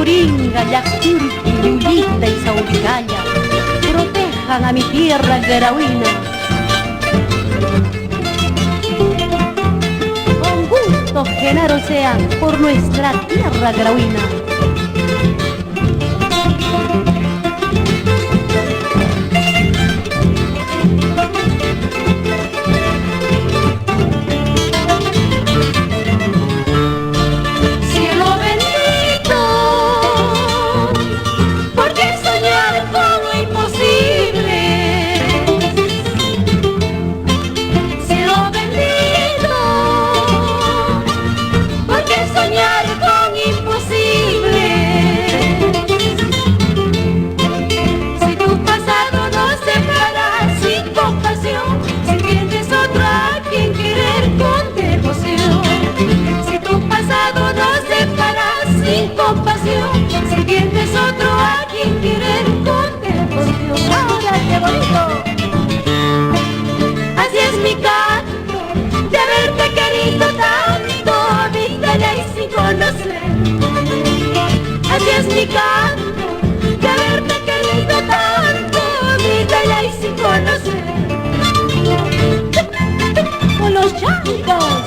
Churinga, Yacurqui, Lulita y Sauricaya protejan a mi tierra grauina. Con gusto, Genaro, sean por nuestra tierra grauina. Si tienes otro a quien querer con devoción. ¡Ahora qué bonito! Así es mi canto, de haberte querido tanto, vida y sin conocer. Así es mi canto, de haberte querido tanto, vida y sin conocer. ¡Con los changos!